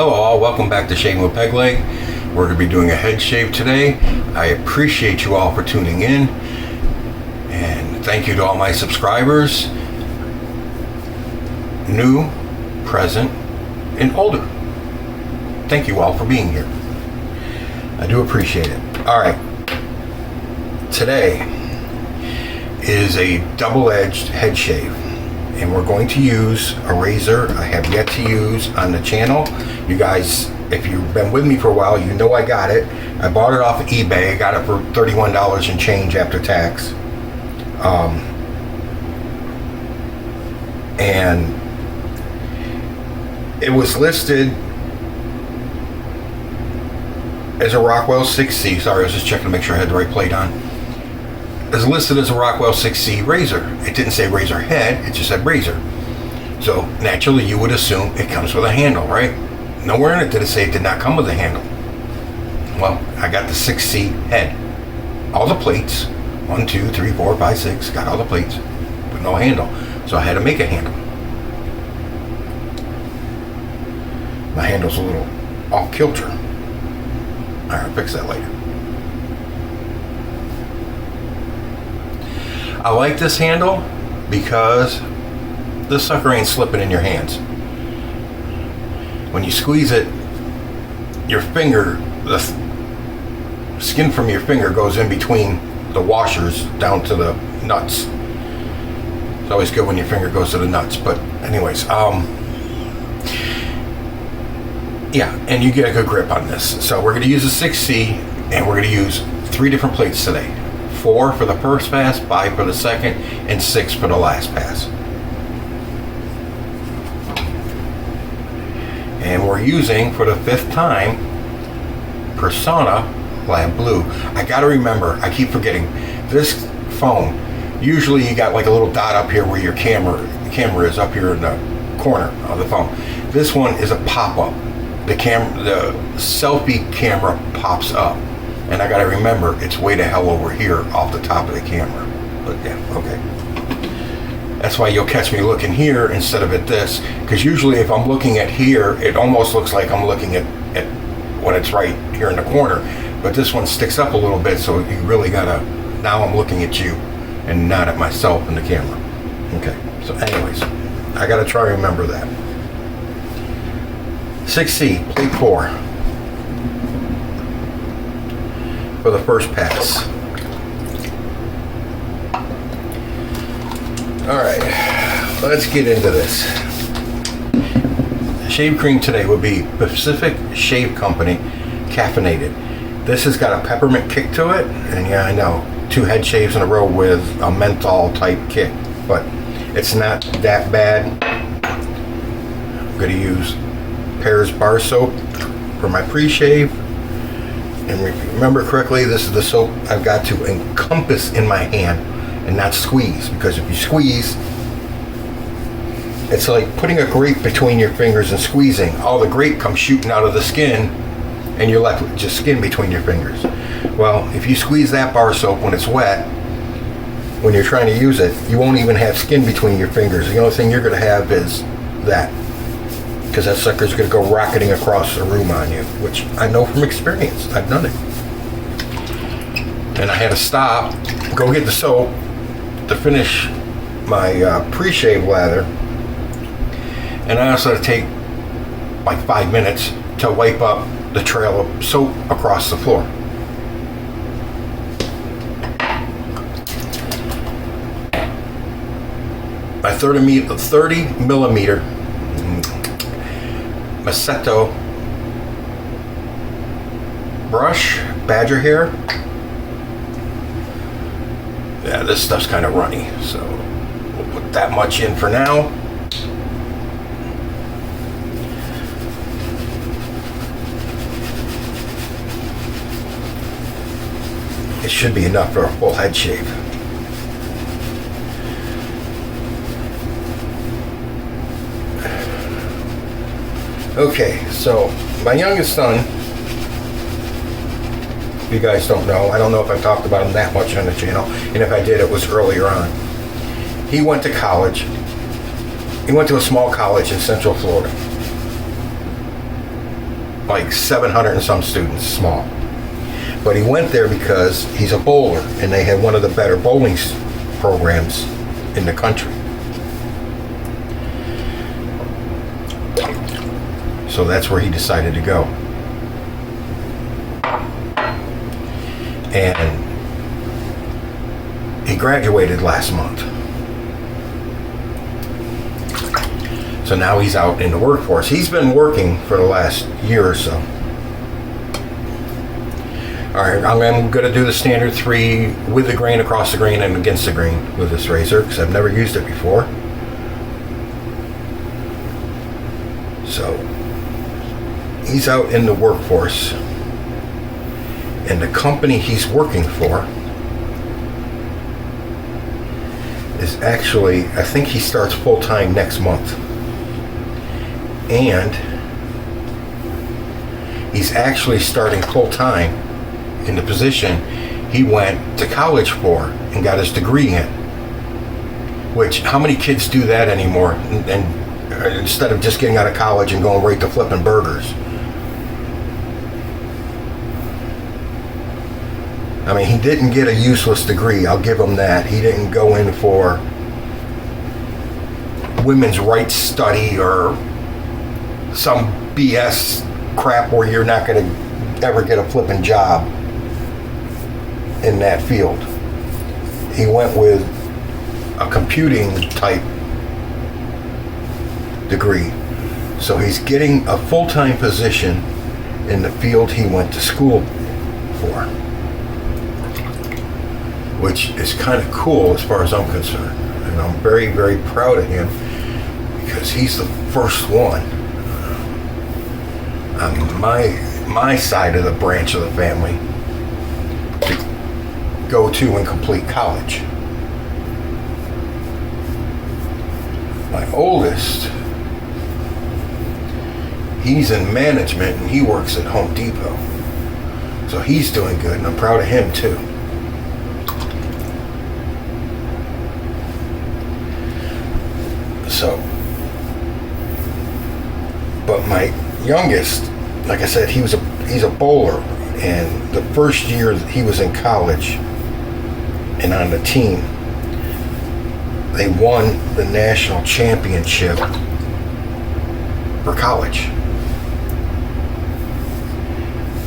Hello all, welcome back to Shaving with Peg Leg. We're going to be doing a head shave today. I appreciate you all for tuning in. And thank you to all my subscribers. New, present, and older. Thank you all for being here. I do appreciate it. Alright. Today is a double-edged head shave. And we're going to use a razor I have yet to use on the channel. You guys, if you've been with me for a while, you know I got it. I bought it off of eBay. I got it for $31 and change after tax. And it was listed as a Rockwell 6C. Sorry, I was just checking to make sure I had the right plate on. It's listed as a Rockwell 6C razor. It didn't say razor head, it just said razor. So naturally you would assume it comes with a handle, right? Nowhere in it did it say it did not come with a handle. Well, I got the 6C head. All the plates, 1, 2, 3, 4, 5, 6, got all the plates, but no handle. So I had to make a handle. My handle's a little off kilter. Alright, I'll fix that later. I like this handle because this sucker ain't slipping in your hands. When you squeeze it, your finger, the skin from your finger goes in between the washers down to the nuts. It's always good when your finger goes to the nuts, but anyways, yeah, and you get a good grip on this. So we're going to use a 6C, and we're going to use 3 different plates today. 4 for the first pass, 5 for the second, and 6 for the last pass. And we're using, for the 5th time, Personna Lab Blue. I gotta remember, I keep forgetting, this phone, usually you got like a little dot up here where your camera is up here in the corner of the phone. This one is a pop-up. The selfie camera pops up. And I gotta remember, it's way to hell over here off the top of the camera. But yeah, okay. That's why you'll catch me looking here instead of at this. Because usually if I'm looking at here, it almost looks like I'm looking at when it's right here in the corner. But this one sticks up a little bit, so you really gotta, now I'm looking at you and not at myself in the camera. Okay, so anyways, I gotta try to remember that. 6C, plate 4. For the first pass. Alright, let's get into this. Shave cream today would be Pacific Shave Company Caffeinated. This has got a peppermint kick to it, and yeah, I know, 2 head shaves in a row with a menthol type kick, but it's not that bad. I'm going to use Pear's bar soap for my pre-shave. And if you remember correctly, this is the soap I've got to encompass in my hand and not squeeze, because if you squeeze, it's like putting a grape between your fingers and squeezing. All the grape comes shooting out of the skin and you're left with just skin between your fingers. Well, if you squeeze that bar soap when it's wet, when you're trying to use it, you won't even have skin between your fingers. The only thing you're going to have is that, because that sucker's going to go rocketing across the room on you, which I know from experience. I've done it. And I had to stop, go get the soap to finish my pre-shave lather. And I also had to take like 5 minutes to wipe up the trail of soap across the floor. My 30 millimeter Maceto brush, badger hair. Yeah, this stuff's kind of runny, so we'll put that much in for now. It should be enough for a full head shave. Okay, so my youngest son, if you guys don't know, I don't know if I've talked about him that much on the channel, and if I did, it was earlier on. He went to college. He went to a small college in Central Florida. like 700 and some students, small. But he went there because he's a bowler, and they had one of the better bowling programs in the country. So that's where he decided to go. And he graduated last month. So now he's out in the workforce. He's been working for the last year or so. All right, I'm going to do the standard 3 with the grain, across the grain, and against the grain with this razor because I've never used it before. So he's out in the workforce, and the company he's working for is actually, I think he starts full-time next month. And he's actually starting full-time in the position he went to college for and got his degree in. Which, how many kids do that anymore? And instead of just getting out of college and going right to flipping burgers. I mean, he didn't get a useless degree, I'll give him that. He didn't go in for women's rights study or some BS crap where you're not going to ever get a flipping job in that field. He went with a computing type degree. So he's getting a full-time position in the field he went to school for, which is kind of cool as far as I'm concerned. And I'm very, very proud of him because he's the first one on my side of the branch of the family to go to and complete college. My oldest, he's in management and he works at Home Depot. So he's doing good and I'm proud of him too. So, but my youngest, like I said, he's a bowler, and the first year that he was in college and on the team, they won the national championship for college.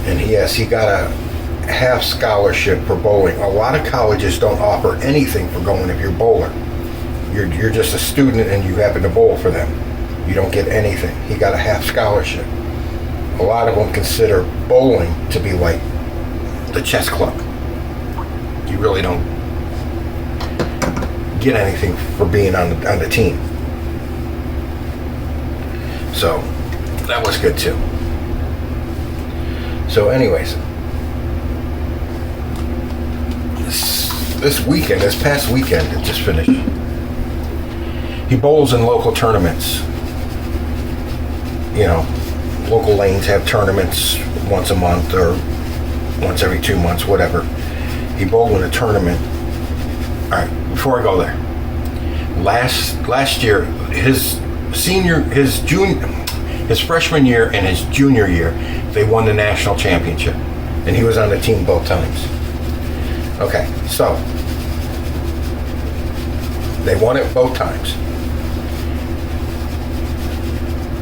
And he got a half scholarship for bowling. A lot of colleges don't offer anything for going if you're a bowler. You're just a student and you happen to bowl for them. You don't get anything. He got a half scholarship. A lot of them consider bowling to be like the chess club. You really don't get anything for being on the team. So that was good too. So anyways, this past weekend, it just finished. He bowls in local tournaments. You know, local lanes have tournaments once a month or once every 2 months, whatever. He bowled in a tournament. All right, before I go there, last year, his freshman year and his junior year, they won the national championship, and he was on the team both times. Okay, so they won it both times.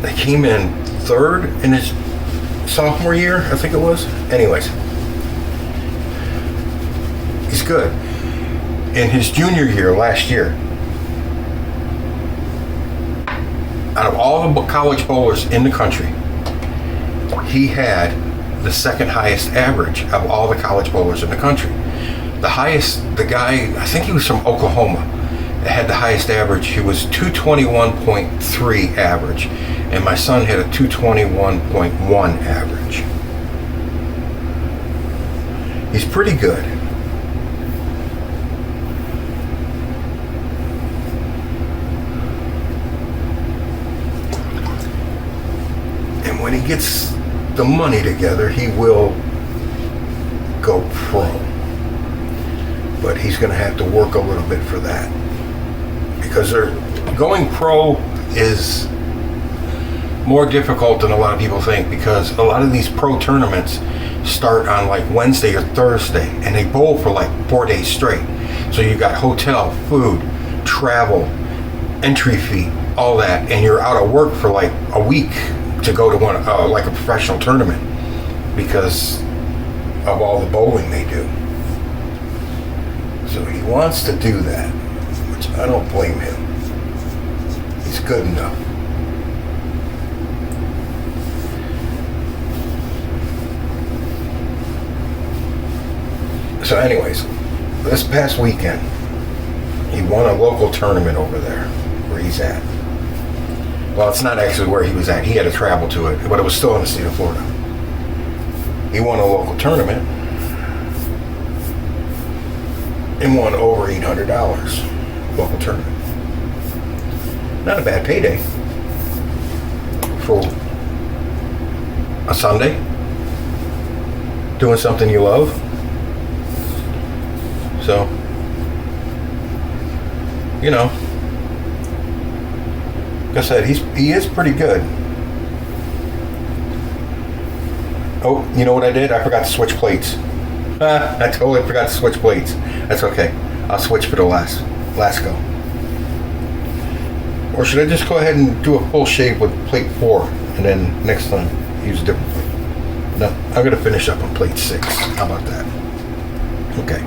They came in third in his sophomore year, I think it was. Anyways, he's good. In his junior year, last year, out of all the college bowlers in the country, he had the second highest average of all the college bowlers in the country. The guy, I think he was from Oklahoma, had the highest average. He was 221.3 average, and my son had a 221.1 average. He's pretty good. And when he gets the money together, he will go pro. But he's going to have to work a little bit for that. Because going pro is more difficult than a lot of people think, because a lot of these pro tournaments start on like Wednesday or Thursday, and they bowl for like 4 days straight. So you got hotel, food, travel, entry fee, all that, and you're out of work for like a week to go to one like a professional tournament because of all the bowling they do. So he wants to do that, which I don't blame him. He's good enough. So anyways, this past weekend, he won a local tournament over there where he's at. Well, it's not actually where he was at. He had to travel to it, but it was still in the state of Florida. He won a local tournament and won over $800 local tournament. Not a bad payday for a Sunday, doing something you love. So, you know, like I said, he is pretty good. Oh, you know what I did? I forgot to switch plates. I totally forgot to switch plates. That's okay. I'll switch for the last go. Or should I just go ahead and do a full shave with plate 4 and then next time use a different plate? No, I'm going to finish up on plate 6. How about that? Okay.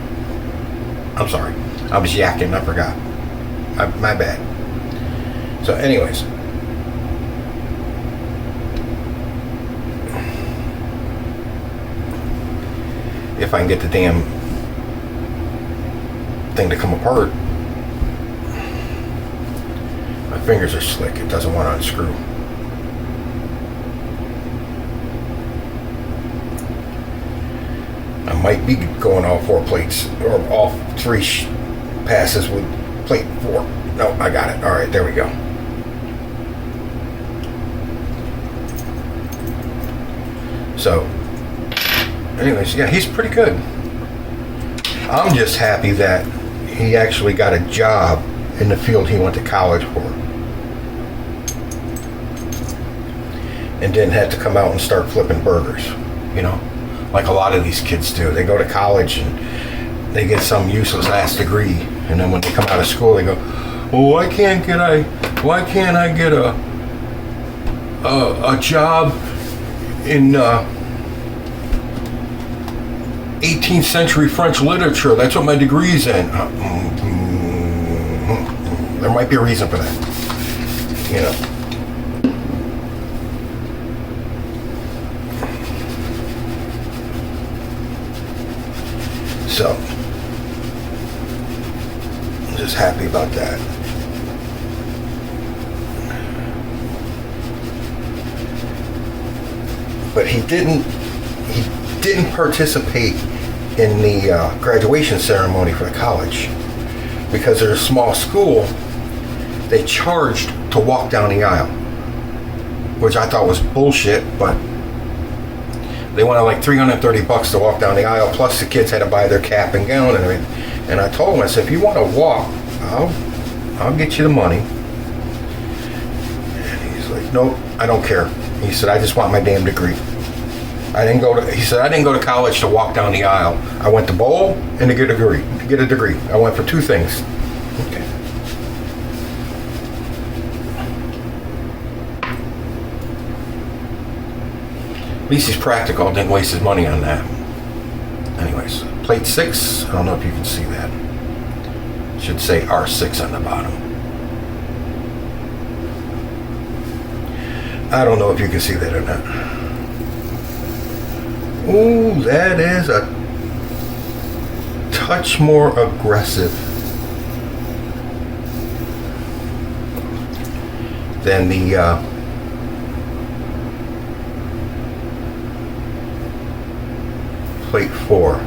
I'm sorry. I was yakking. I forgot. My bad. So anyways. If I can get the damn thing to come apart. My fingers are slick. It doesn't want to unscrew. I might be going all 4 plates, or all 3 passes with plate 4. No, I got it. All right, there we go. So, anyways, yeah, he's pretty good. I'm just happy that he actually got a job in the field he went to college for, and didn't have to come out and start flipping burgers, you know, like a lot of these kids do. They go to college and they get some useless ass degree, and then when they come out of school, they go, "Well, why can't I get a job in 18th century French literature? That's what my degree's in." There might be a reason for that, you know. So, I'm just happy about that. But he didn't participate in the graduation ceremony for the college, because they're a small school. They charged to walk down the aisle, which I thought was bullshit, but they wanted like $330 to walk down the aisle, plus the kids had to buy their cap and gown and everything. And I told him, I said, if you want to walk, I'll get you the money. And he's like, nope, I don't care. He said, I just want my damn degree. He said, I didn't go to college to walk down the aisle. I went to bowl and to get a degree. I went for 2 things. Okay. At least he's practical, didn't waste his money on that. Anyways, plate 6, I don't know if you can see that. It should say R6 on the bottom. I don't know if you can see that or not. Ooh, that is a touch more aggressive than the plate 4.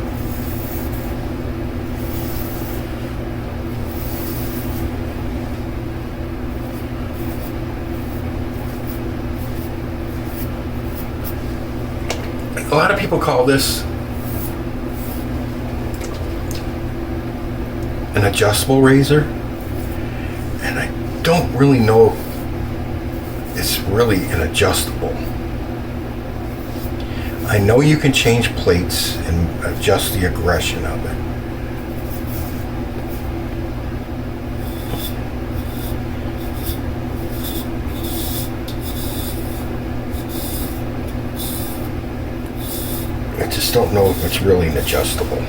A lot of people call this an adjustable razor, and I don't really know if it's really an adjustable. I know you can change plates and adjust the aggression of it. I just don't know if it's really an adjustable.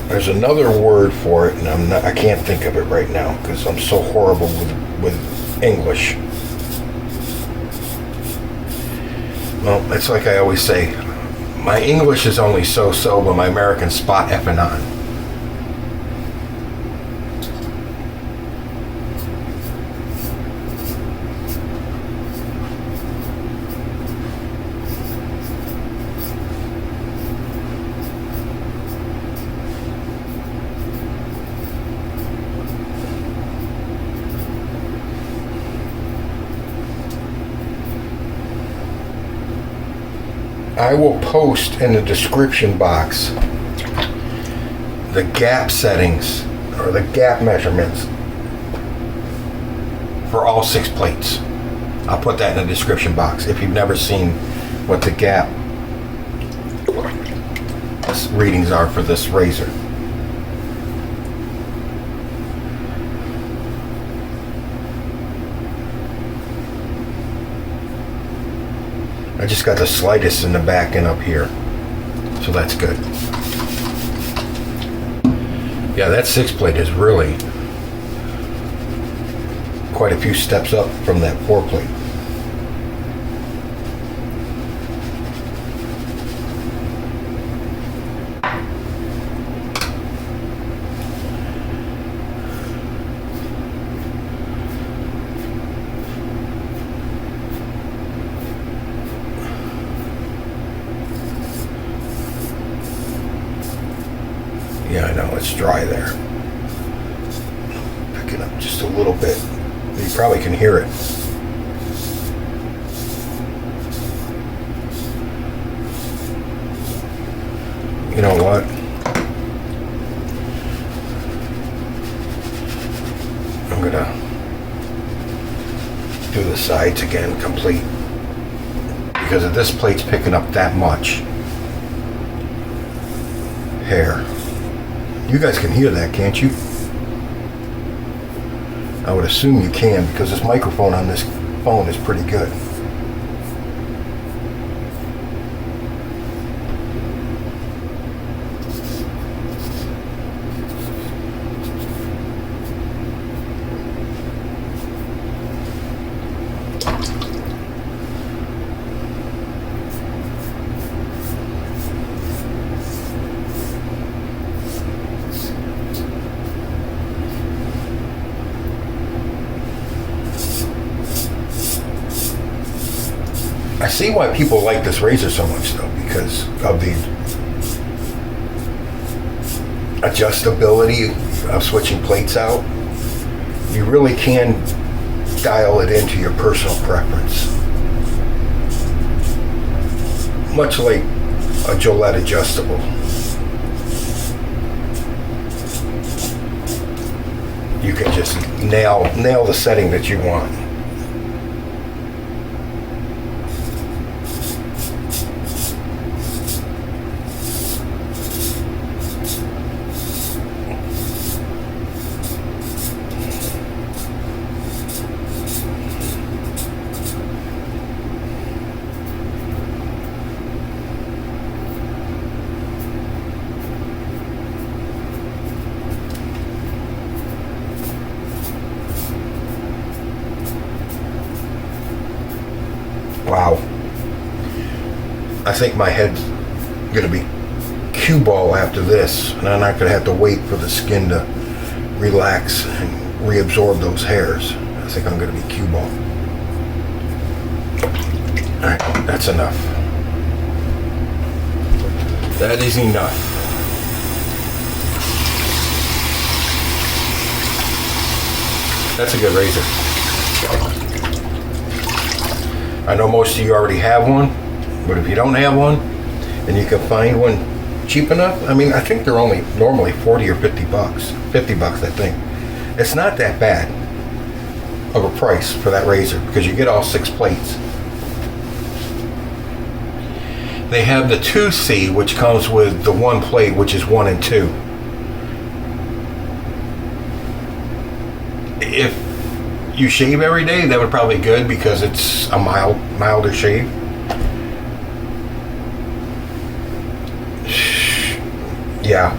There's another word for it, and I can't think of it right now because I'm so horrible with English. Well, it's like I always say, my English is only so-so, but my American's spot effing on. I will post in the description box the gap settings or the gap measurements for all 6 plates. I'll put that in the description box if you've never seen what the gap readings are for this razor. I just got the slightest in the back and up here, so that's good. Yeah, that 6 plate is really quite a few steps up from that 4 plate. Yeah, I know, it's dry there. Pick it up just a little bit. You probably can hear it. You know what? I'm gonna do the sides again, complete. Because if this plate's picking up that much hair. You guys can hear that, can't you? I would assume you can because this microphone on this phone is pretty good. I see why people like this razor so much though, because of the adjustability of switching plates out. You really can dial it into your personal preference. Much like a Gillette adjustable. You can just nail the setting that you want. Wow. I think my head's gonna be cue ball after this, and I'm not gonna have to wait for the skin to relax and reabsorb those hairs. I think I'm gonna be cue ball. Alright, that's enough. That is enough. That's a good razor. I know most of you already have one, but if you don't have one and you can find one cheap enough, I mean, I think they're only normally 40 or 50 bucks. 50 bucks, I think. It's not that bad. of a price for that razor because you get all 6 plates. They have the 2C, which comes with the 1 plate, which is 1 and 2. If you shave every day, that would probably be good because it's a milder shave. Yeah.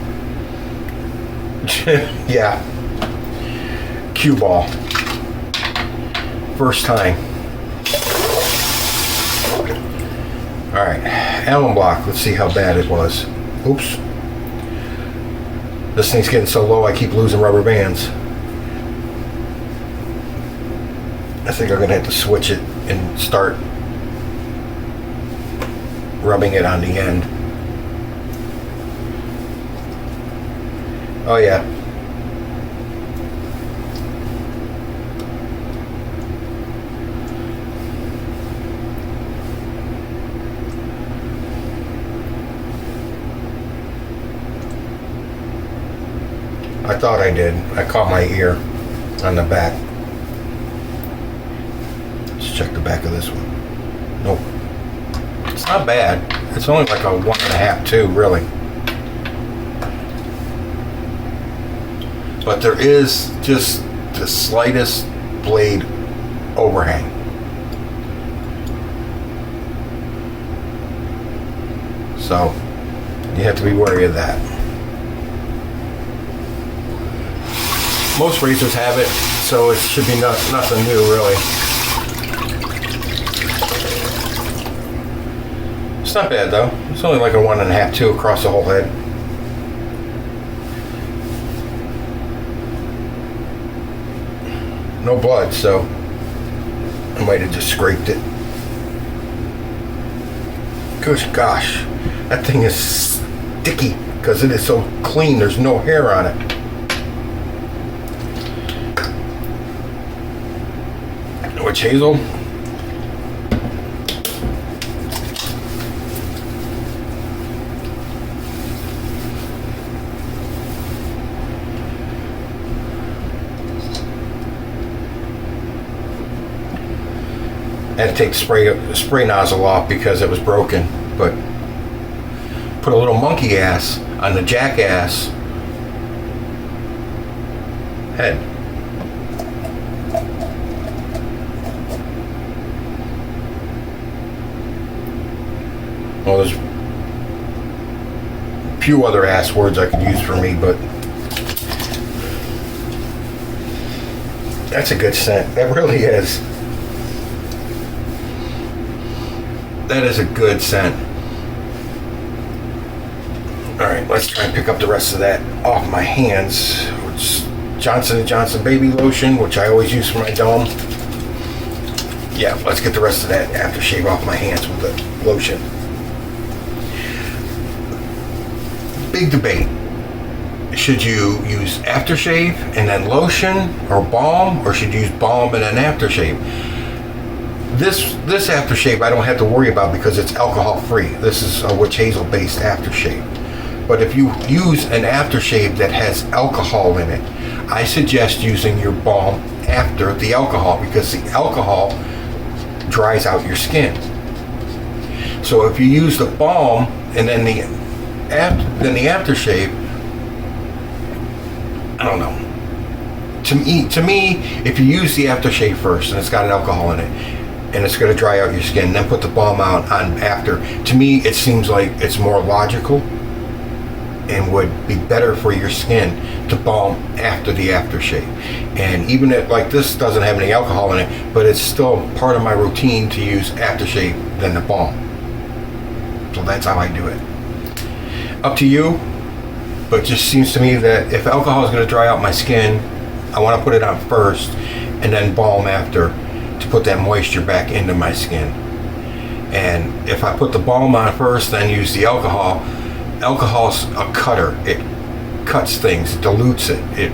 Yeah. Cue ball. First time. Alright, alum block. Let's see how bad it was. Oops. This thing's getting so low I keep losing rubber bands. I think I'm going to have to switch it and start rubbing it on the end. Oh yeah. I thought I did. I caught my ear on the back. Let's check the back of this one. Nope. It's not bad. It's only like a 1.5, 2, really. But there is just the slightest blade overhang. So you have to be wary of that. Most razors have it, so it should be nothing new, really. It's not bad, though. It's only like a 1.5, 2 across the whole head. No blood, so I might have just scraped it. Good gosh, that thing is sticky because it is so clean, there's no hair on it. Witch hazel. I had to take the spray nozzle off because it was broken, but put a little monkey ass on the jackass head. Well, there's a few other ass words I could use for me, but that's a good scent. That really is. That is a good scent. Alright, let's try and pick up the rest of that off my hands. It's Johnson & Johnson baby lotion, which I always use for my dome. Yeah, let's get the rest of that aftershave off my hands with the lotion. Big debate. Should you use aftershave and then lotion or balm, or should you use balm and then aftershave? This aftershave I don't have to worry about because it's alcohol free. This is a witch hazel based aftershave. But if you use an aftershave that has alcohol in it, I suggest using your balm after the alcohol because the alcohol dries out your skin. So if you use the balm and then the aftershave, I don't know. To me, if you use the aftershave first and it's got an alcohol in it, and it's going to dry out your skin, then put the balm on after. To me, it seems like it's more logical and would be better for your skin to balm after the aftershave. And even if, like, this doesn't have any alcohol in it, but it's still part of my routine to use aftershave than the balm. So that's how I do it. Up to you, but it just seems to me that if alcohol is going to dry out my skin, I want to put it on first and then balm after, to put that moisture back into my skin. And if I put the balm on first, then use the alcohol, alcohol's a cutter. It cuts things, it dilutes it, it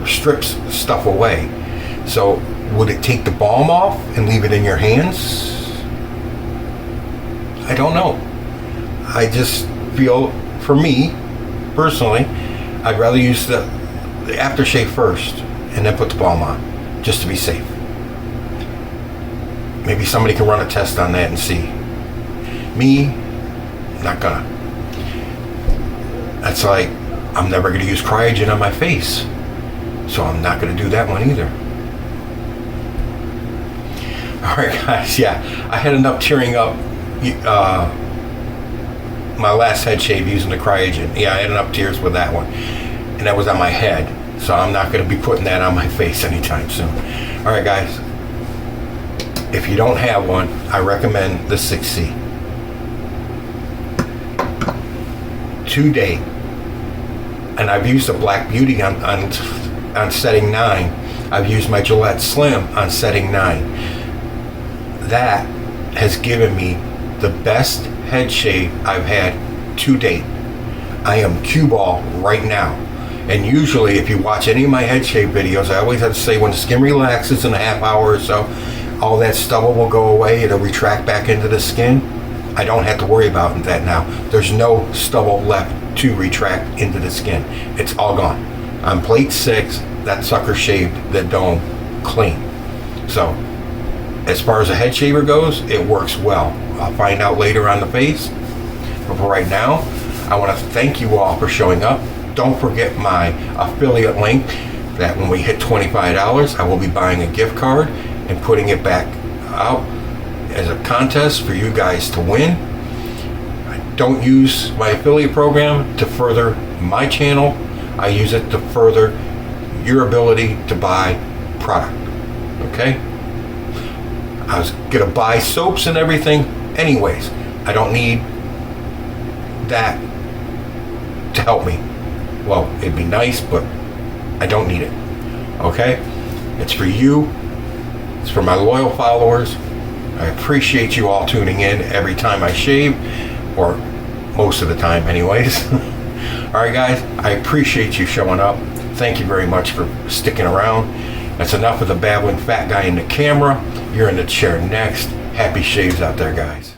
strips stuff away. So would it take the balm off and leave it in your hands? I don't know. I just feel, for me personally, I'd rather use the aftershave first and then put the balm on, just to be safe. Maybe somebody can run a test on that and see. Me, not gonna. That's like, I'm never gonna use cryogen on my face, so I'm not gonna do that one either. All right, guys. Yeah, I had enough tearing up my last head shave using the cryogen. Yeah, I had enough tears with that one, and that was on my head, so I'm not going to be putting that on my face anytime soon. All right, guys, if you don't have one, I recommend the 6C. To date, and I've used the Black Beauty on setting 9. I've used my Gillette Slim on setting 9. That has given me the best head shave I've had to date. I am cue ball right now. And usually if you watch any of my head shave videos, I always have to say when the skin relaxes in a half hour or so, all that stubble will go away. It'll retract back into the skin. I don't have to worry about that now. There's no stubble left to retract into the skin. It's all gone. On plate 6, that sucker shaved the dome clean. So as far as a head shaver goes, it works well. I'll find out later on the face. But for right now, I want to thank you all for showing up. Don't forget my affiliate link that when we hit $25, I will be buying a gift card and putting it back out as a contest for you guys to win. I don't use my affiliate program to further my channel. I use it to further your ability to buy product. Okay? I was going to buy soaps and everything anyways. I don't need that to help me. Well, it'd be nice, but I don't need it. Okay? It's for you. It's for my loyal followers. I appreciate you all tuning in every time I shave, or most of the time anyways. All right, guys, I appreciate you showing up. Thank you very much for sticking around. That's enough of the babbling fat guy in the camera. You're in the chair next. Happy shaves out there, guys.